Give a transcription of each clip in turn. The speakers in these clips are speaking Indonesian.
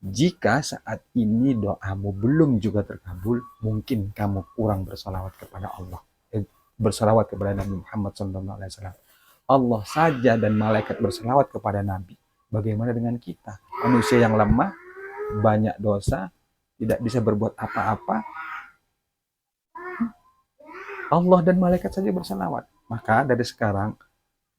Jika saat ini doamu belum juga terkabul, mungkin kamu kurang bersalawat kepada Allah, bersalawat kepada Nabi Muhammad SAW. Allah saja dan malaikat bersalawat kepada Nabi. Bagaimana dengan kita? Manusia yang lemah, banyak dosa, tidak bisa berbuat apa-apa. Allah dan malaikat saja bersalawat. Maka dari sekarang,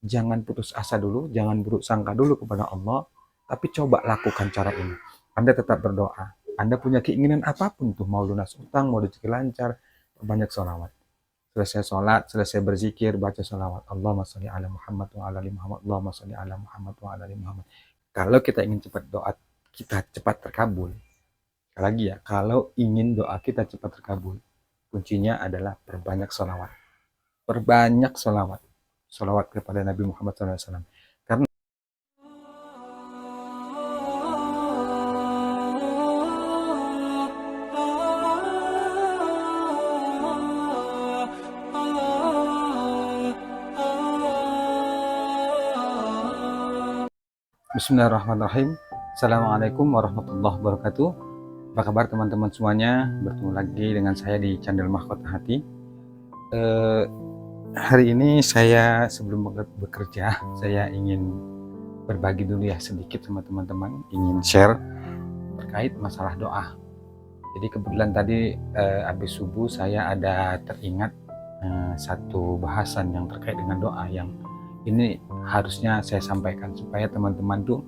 jangan putus asa dulu, jangan buruk sangka dulu kepada Allah, tapi coba lakukan cara ini. Anda tetap berdoa. Anda punya keinginan apapun tuh, mau lunas utang, mau rezeki lancar, banyak sholawat. Selesai sholat, selesai berzikir, baca sholawat. Allahumma sholli ala Muhammad wa ala ali Muhammad. Allahumma sholli ala Muhammad wa ala ali Muhammad. Kalau kita ingin cepat doa kita cepat terkabul, lagi ya, kalau ingin doa kita cepat terkabul, kuncinya adalah perbanyak sholawat. Perbanyak sholawat. Sholawat kepada Nabi Muhammad SAW. Karena Bismillahirrahmanirrahim. Assalamualaikum warahmatullahi wabarakatuh. Apa kabar teman-teman semuanya? Bertemu lagi dengan saya di channel Mahkota Hati. Hari ini saya sebelum bekerja, saya ingin berbagi dulu ya sedikit sama teman-teman. Ingin share terkait masalah doa. Jadi kebetulan tadi habis subuh saya ada teringat satu bahasan yang terkait dengan doa yang ini harusnya saya sampaikan supaya teman-teman tuh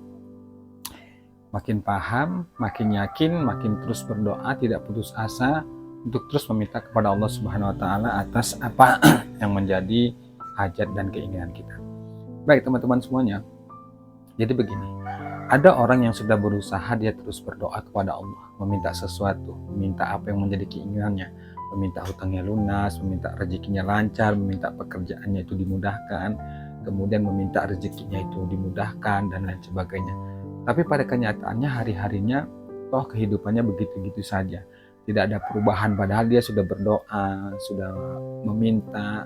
makin paham, makin yakin, makin terus berdoa, tidak putus asa untuk terus meminta kepada Allah Subhanahu wa taala atas apa yang menjadi hajat dan keinginan kita. Baik teman-teman semuanya. Jadi begini, ada orang yang sudah berusaha dia terus berdoa kepada Allah, meminta sesuatu, meminta apa yang menjadi keinginannya, meminta hutangnya lunas, meminta rezekinya lancar, meminta pekerjaannya itu dimudahkan, kemudian meminta rezekinya itu dimudahkan dan lain sebagainya. Tapi pada kenyataannya hari-harinya toh kehidupannya begitu-gitu saja. Tidak ada perubahan padahal dia sudah berdoa, sudah meminta,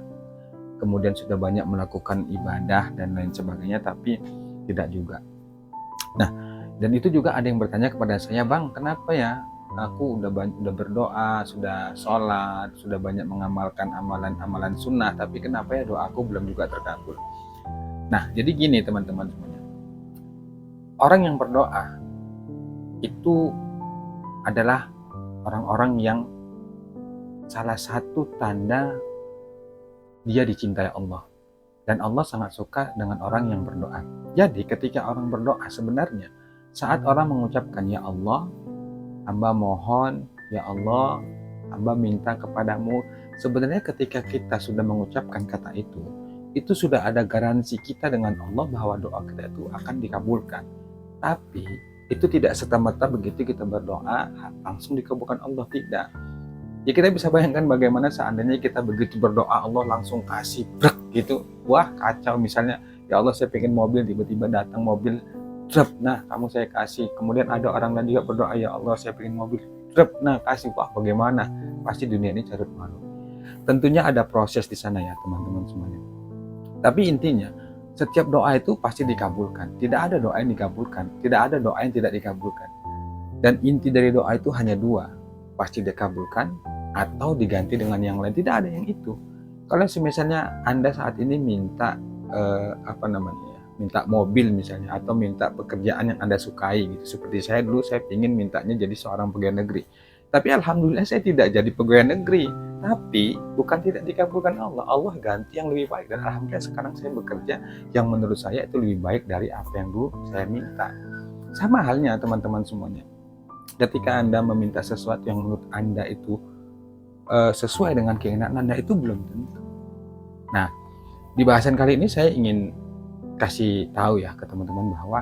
kemudian sudah banyak melakukan ibadah dan lain sebagainya, tapi tidak juga. Nah, dan itu juga ada yang bertanya kepada saya, "Bang, kenapa ya? Aku udah berdoa, sudah sholat, sudah banyak mengamalkan amalan-amalan sunnah, tapi kenapa ya doaku belum juga terkabul?" Nah, jadi gini teman-teman semuanya. Orang yang berdoa itu adalah orang-orang yang salah satu tanda dia dicintai Allah. Dan Allah sangat suka dengan orang yang berdoa. Jadi ketika orang berdoa sebenarnya saat orang mengucapkan, "Ya Allah, hamba mohon, ya Allah, hamba minta kepadamu." Sebenarnya ketika kita sudah mengucapkan kata itu sudah ada garansi kita dengan Allah bahwa doa kita itu akan dikabulkan. Tapi itu tidak serta-merta begitu kita berdoa langsung dikabulkan Allah, tidak. Ya kita bisa bayangkan bagaimana seandainya kita begitu berdoa Allah langsung kasih brek gitu. Wah kacau, misalnya ya Allah saya pengen mobil, tiba-tiba datang mobil, trep, nah kamu saya kasih. Kemudian ada orang lain juga berdoa, ya Allah saya pengen mobil, trep, nah kasih. Wah bagaimana? Pasti dunia ini carut malu. Tentunya ada proses di sana ya teman-teman semuanya. Tapi intinya, setiap doa itu pasti dikabulkan. Tidak ada doa yang dikabulkan, tidak ada doa yang tidak dikabulkan. Dan inti dari doa itu hanya dua, pasti dikabulkan atau diganti dengan yang lain. Tidak ada yang itu. Kalau misalnya Anda saat ini minta minta mobil misalnya, atau minta pekerjaan yang Anda sukai gitu. Seperti saya dulu, saya ingin mintanya jadi seorang pegawai negeri. Tapi alhamdulillah saya tidak jadi pegawai negeri. Tapi bukan tidak dikabulkan Allah. Allah ganti yang lebih baik. Dan alhamdulillah sekarang saya bekerja yang menurut saya itu lebih baik dari apa yang dulu saya minta. Sama halnya teman-teman semuanya. Ketika Anda meminta sesuatu yang menurut Anda itu sesuai dengan keinginan Anda, itu belum tentu. Nah, di bahasan kali ini saya ingin kasih tahu ya ke teman-teman bahwa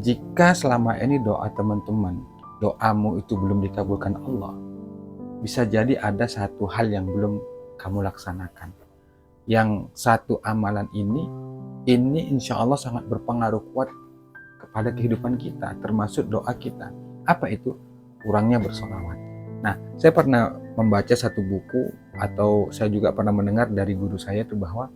jika selama ini doa teman-teman, doamu itu belum dikabulkan Allah, bisa jadi ada satu hal yang belum kamu laksanakan. Yang satu amalan ini insya Allah sangat berpengaruh kuat kepada kehidupan kita, termasuk doa kita. Apa itu? Kurangnya bersolawat. Nah, saya pernah membaca satu buku, atau saya juga pernah mendengar dari guru saya itu bahwa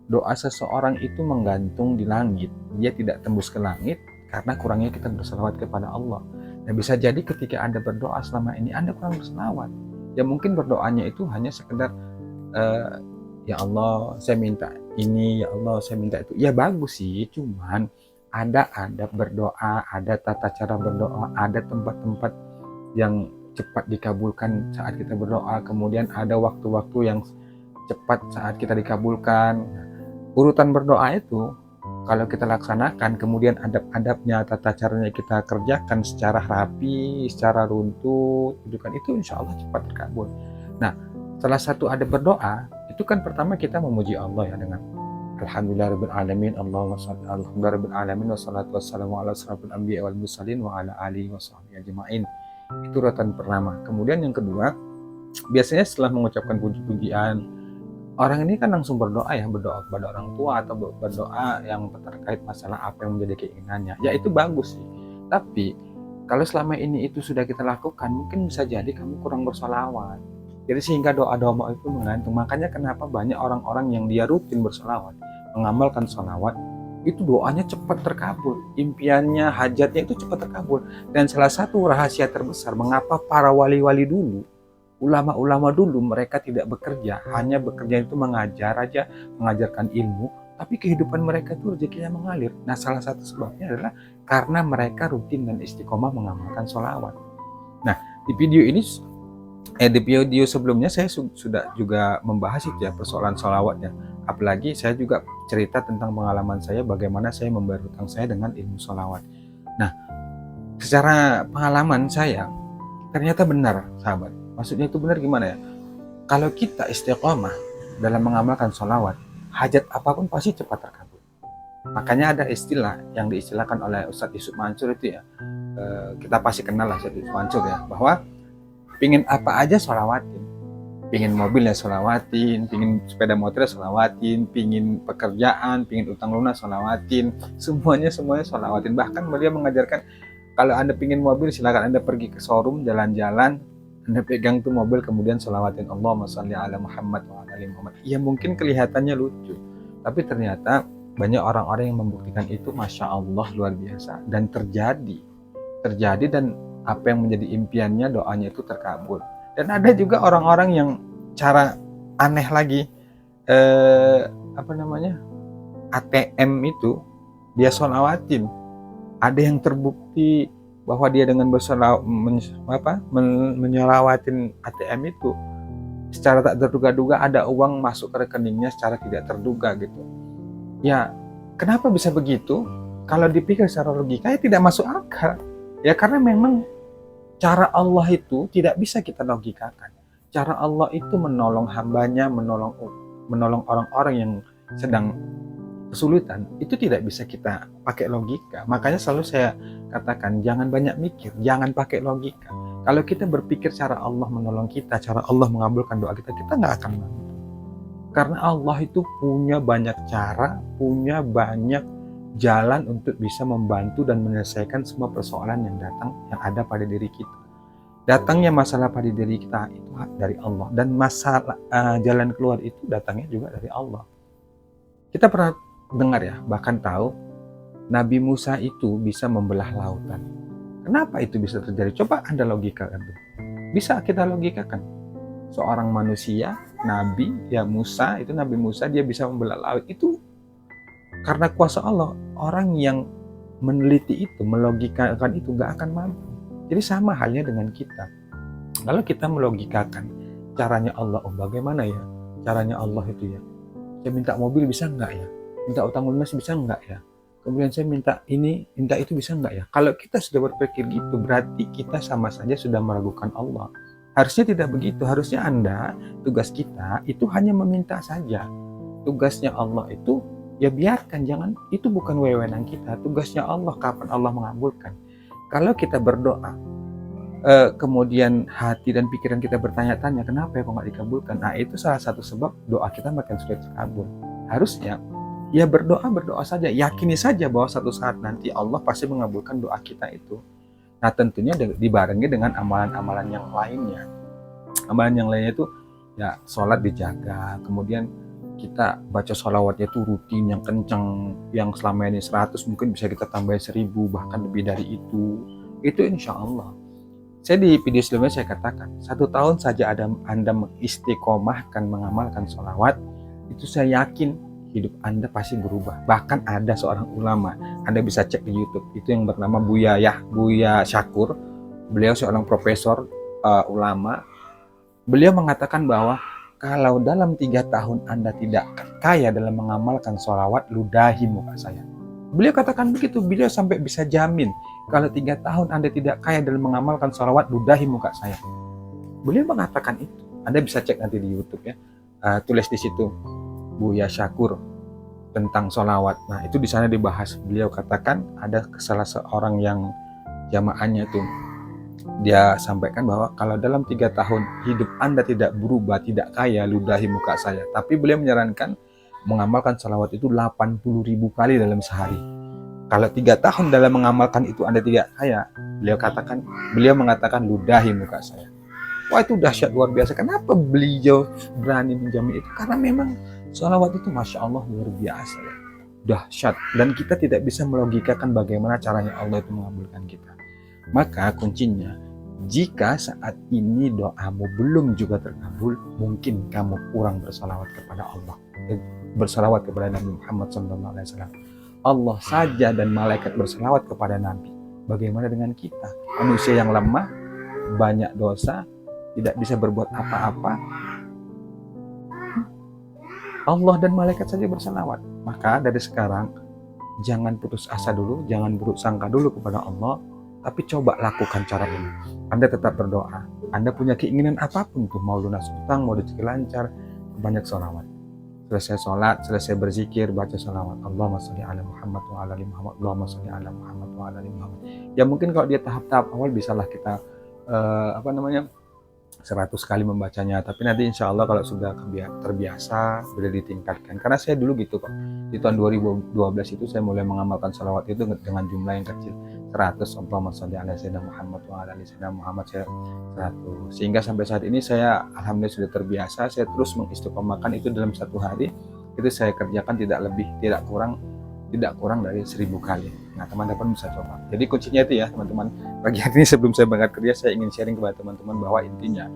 doa seseorang itu menggantung di langit. Dia tidak tembus ke langit karena kurangnya kita bersolawat kepada Allah. Nah, bisa jadi ketika Anda berdoa selama ini Anda kurang berselawat. Ya mungkin berdoanya itu hanya sekedar eh, ya Allah saya minta ini, ya Allah saya minta itu. Ya bagus sih, cuman ada adab berdoa, ada tata cara berdoa, ada tempat-tempat yang cepat dikabulkan saat kita berdoa, kemudian ada waktu-waktu yang cepat saat kita dikabulkan. Urutan berdoa itu kalau kita laksanakan, kemudian adab-adabnya, tata caranya kita kerjakan secara rapi, secara runtut, itu kan itu insya Allah cepat terkabul. Nah, salah satu adab berdoa itu kan pertama kita memuji Allah ya dengan Alhamdulillahirabbil alamin, Alhamdulillahirabbil alamin, wassalatu wassalamu ala asyrofil anbiya'i wal mursalin wa ala alihi washabbihi ajmain. Itu urutan pertama. Kemudian yang kedua, biasanya setelah mengucapkan puji-pujian, orang ini kan langsung berdoa ya, berdoa kepada orang tua atau berdoa yang terkait masalah apa yang menjadi keinginannya. Ya itu bagus sih. Tapi kalau selama ini itu sudah kita lakukan, mungkin bisa jadi kamu kurang bersolawat. Jadi sehingga doa-doa itu menggantung. Makanya kenapa banyak orang-orang yang dia rutin bersolawat, mengamalkan solawat, itu doanya cepat terkabul. Impiannya, hajatnya itu cepat terkabul. Dan salah satu rahasia terbesar mengapa para wali-wali dulu, ulama-ulama dulu mereka tidak bekerja, hanya bekerja itu mengajar aja, mengajarkan ilmu, tapi kehidupan mereka itu rezekinya mengalir. Nah, salah satu sebabnya adalah karena mereka rutin dan istiqomah mengamalkan sholawat. Nah, di video sebelumnya saya sudah juga membahas itu ya, persoalan sholawatnya. Apalagi saya juga cerita tentang pengalaman saya bagaimana saya membayar hutang saya dengan ilmu sholawat. Nah, secara pengalaman saya ternyata benar, sahabat. Maksudnya itu benar gimana ya? Kalau kita istiqomah dalam mengamalkan sholawat, hajat apapun pasti cepat terkabul. Makanya ada istilah yang diistilahkan oleh Ustadz Yusuf Mansur itu ya, kita pasti kenal lah Ustadz Yusuf Mansur ya, bahwa pingin apa aja sholawatin. Pingin mobil ya sholawatin, pingin sepeda motor ya sholawatin, pingin pekerjaan, pingin utang lunas sholawatin, semuanya sholawatin. Bahkan beliau mengajarkan, kalau Anda pingin mobil silakan Anda pergi ke showroom, jalan-jalan, Anda pegang tuh mobil kemudian sholawatin Allahumma sholli ala Muhammad wa ala ali Muhammad. Ya mungkin kelihatannya lucu, tapi ternyata banyak orang-orang yang membuktikan itu, Masya Allah, luar biasa, dan terjadi dan apa yang menjadi impiannya, doanya itu terkabul. Dan ada juga orang-orang yang cara aneh lagi, ATM itu dia sholawatin. Ada yang terbukti bahwa dia dengan menyolawatin ATM itu, secara tak terduga-duga ada uang masuk ke rekeningnya secara tidak terduga gitu. Ya, kenapa bisa begitu? Kalau dipikir secara logika ya tidak masuk akal. Ya karena memang cara Allah itu tidak bisa kita logikakan. Cara Allah itu menolong hambanya, menolong orang-orang yang sedang kesulitan, itu tidak bisa kita pakai logika. Makanya selalu saya katakan, jangan banyak mikir, jangan pakai logika. Kalau kita berpikir cara Allah menolong kita, cara Allah mengabulkan doa kita, kita nggak akan mampu. Karena Allah itu punya banyak cara, punya banyak jalan untuk bisa membantu dan menyelesaikan semua persoalan yang ada pada diri kita. Datangnya masalah pada diri kita itu dari Allah, dan masalah jalan keluar itu datangnya juga dari Allah. Kita pernah dengar ya, bahkan tahu Nabi Musa itu bisa membelah lautan. Kenapa itu bisa terjadi? Coba Anda logikakan tuh. Bisa kita logikakan. Seorang manusia, Nabi ya Musa, itu Nabi Musa, dia bisa membelah laut itu karena kuasa Allah. Orang yang meneliti itu, melogikakan itu gak akan mampu. Jadi sama halnya dengan kita. Kalau kita melogikakan caranya Allah, oh bagaimana ya caranya Allah itu ya, saya minta mobil bisa nggak ya, minta utang lunas bisa nggak ya, kemudian saya minta ini, minta itu bisa nggak ya. Kalau kita sudah berpikir gitu, berarti kita sama saja sudah meragukan Allah. Harusnya tidak begitu. Harusnya tugas kita itu hanya meminta saja. Tugasnya Allah itu ya biarkan, jangan, itu bukan wewenang kita. Tugasnya Allah, kapan Allah mengabulkan. Kalau kita berdoa, kemudian hati dan pikiran kita bertanya-tanya, kenapa ya kok nggak dikabulkan? Nah, itu salah satu sebab doa kita makin sulit terkabul. Harusnya ya berdoa saja, yakini saja bahwa satu saat nanti Allah pasti mengabulkan doa kita itu. Nah, tentunya dibarengi dengan amalan-amalan yang lainnya. Amalan yang lainnya itu ya sholat dijaga, kemudian kita baca sholawatnya itu rutin, yang kencang, yang selama ini 100 mungkin bisa kita tambahin 1000, bahkan lebih dari itu. itu insya Allah. Saya di video sebelumnya saya katakan, 1 tahun saja Anda mengistiqomahkan mengamalkan sholawat, itu saya yakin hidup Anda pasti berubah. Bahkan ada seorang ulama, Anda bisa cek di YouTube, itu yang bernama Buya Syakur. Beliau seorang profesor ulama. Beliau mengatakan bahwa kalau dalam 3 tahun Anda tidak kaya dalam mengamalkan sholawat, ludahi muka saya. Beliau katakan begitu, beliau sampai bisa jamin kalau 3 tahun Anda tidak kaya dalam mengamalkan sholawat, ludahi muka saya. Beliau mengatakan itu. Anda bisa cek nanti di YouTube ya. Tulis di situ Buya Syakur tentang sholawat. Nah itu di sana dibahas. Beliau katakan ada salah seorang yang jamaahnya itu, dia sampaikan bahwa kalau dalam 3 tahun hidup Anda tidak berubah, tidak kaya, ludahi muka saya. Tapi beliau menyarankan mengamalkan sholawat itu 80.000 kali dalam sehari. Kalau 3 tahun dalam mengamalkan itu Anda tidak kaya, beliau mengatakan ludahi muka saya. Wah itu dahsyat luar biasa. Kenapa beliau berani menjamin itu? Karena memang sholawat itu Masya Allah luar biasa ya. Dahsyat. Dan kita tidak bisa melogikakan bagaimana caranya Allah itu mengabulkan kita. Maka kuncinya, jika saat ini doamu belum juga terkabul, mungkin kamu kurang bersalawat kepada Allah, bersalawat kepada Nabi Muhammad SAW. Allah saja dan malaikat bersalawat kepada Nabi. Bagaimana dengan kita? Manusia yang lemah, banyak dosa, tidak bisa berbuat apa-apa. Allah dan malaikat saja bersalawat. Maka dari sekarang, jangan putus asa dulu, jangan buruk sangka dulu kepada Allah, tapi coba lakukan cara ini. Anda tetap berdoa. Anda punya keinginan apapun tuh, mau lunas utang, mau rezeki lancar, banyak sholawat. Selesai sholat, selesai berzikir, baca sholawat. Allahumma sholli ala Muhammad wa ala ali Muhammad. Allahumma sholli ala Muhammad wa ala ali Muhammad. Ya mungkin kalau dia tahap-tahap awal bisalah kita 100 kali membacanya, tapi nanti insya Allah kalau sudah terbiasa, sudah ditingkatkan. Karena saya dulu gitu kok, di tahun 2012 itu saya mulai mengamalkan sholawat itu dengan jumlah yang kecil, 100. Allahumma sholli ala sayyidina Muhammad wa ala ali sayyidina Muhammad, saya 100. Sehingga sampai saat ini saya alhamdulillah sudah terbiasa, saya terus mengistiqomahkan itu dalam 1 hari, itu saya kerjakan tidak kurang dari 1000 kali. Nah teman-teman bisa coba. Jadi kuncinya itu ya teman-teman. Pagi hari ini sebelum saya berangkat kerja, saya ingin sharing kepada teman-teman bahwa intinya,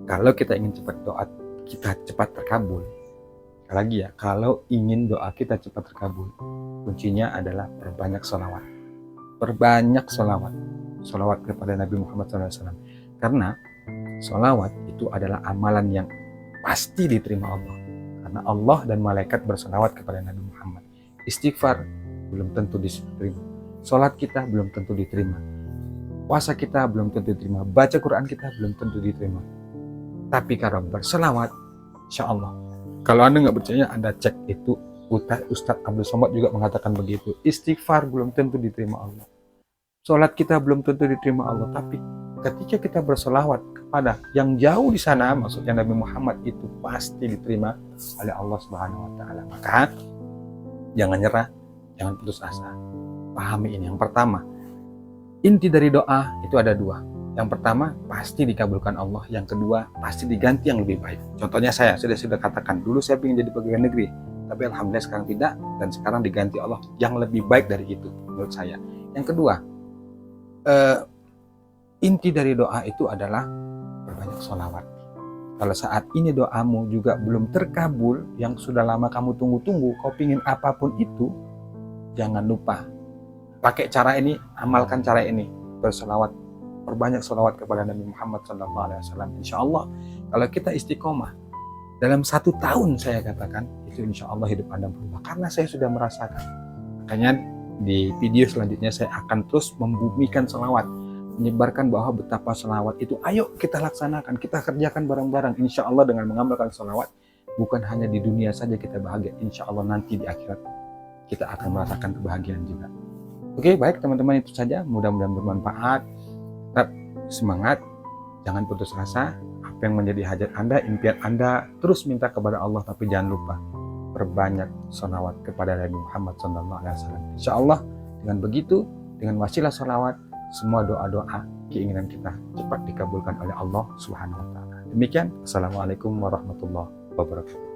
kalau kita ingin doa kita cepat terkabul, lagi ya, kalau ingin doa kita cepat terkabul, kuncinya adalah perbanyak sholawat. Perbanyak sholawat. Sholawat kepada Nabi Muhammad SAW. Karena sholawat itu adalah amalan yang pasti diterima Allah. Karena Allah dan malaikat bersolawat kepada Nabi Muhammad. Istighfar belum tentu diterima. Sholat kita belum tentu diterima. Puasa kita belum tentu diterima. Baca Quran kita belum tentu diterima. Tapi kalau berselawat, insya Allah. Kalau Anda nggak percaya, Anda cek itu. Ustadz Abdul Somad juga mengatakan begitu. Istighfar belum tentu diterima Allah. Sholat kita belum tentu diterima Allah. Tapi ketika kita berselawat kepada yang jauh di sana, maksudnya Nabi Muhammad, itu pasti diterima oleh Allah Subhanahu Wa Taala. Maka jangan nyerah, jangan putus asa. Pahami ini. Yang pertama, inti dari doa itu ada 2. Yang pertama, pasti dikabulkan Allah. Yang kedua, pasti diganti yang lebih baik. Contohnya saya sudah katakan, dulu saya ingin jadi pegawai negeri, tapi alhamdulillah sekarang tidak, dan sekarang diganti Allah yang lebih baik dari itu menurut saya. Yang kedua, inti dari doa itu adalah berbanyak sholawat. Kalau saat ini doamu juga belum terkabul, yang sudah lama kamu tunggu-tunggu, kau pingin apapun itu, jangan lupa pakai cara ini, amalkan cara ini, bersolawat, perbanyak solawat kepada Nabi Muhammad SAW. Insya Allah kalau kita istiqomah dalam 1 tahun, saya katakan itu insya Allah hidup Anda berubah, karena saya sudah merasakan. Makanya di video selanjutnya saya akan terus membumikan solawat, menyebarkan bahwa betapa selawat itu, ayo kita laksanakan, kita kerjakan bareng-bareng. Insya Allah dengan mengamalkan selawat, bukan hanya di dunia saja kita bahagia, insya Allah nanti di akhirat kita akan merasakan kebahagiaan juga. Oke, baik teman-teman, itu saja. Mudah-mudahan bermanfaat. Tetap semangat, jangan putus asa. Apa yang menjadi hajat Anda, impian Anda, terus minta kepada Allah, tapi jangan lupa perbanyak sholawat kepada Nabi Muhammad SAW. Insya Allah dengan begitu, dengan wasilah sholawat, semua doa-doa keinginan kita cepat dikabulkan oleh Allah Subhanahu Wa Taala. Demikian, Assalamualaikum warahmatullahi wabarakatuh.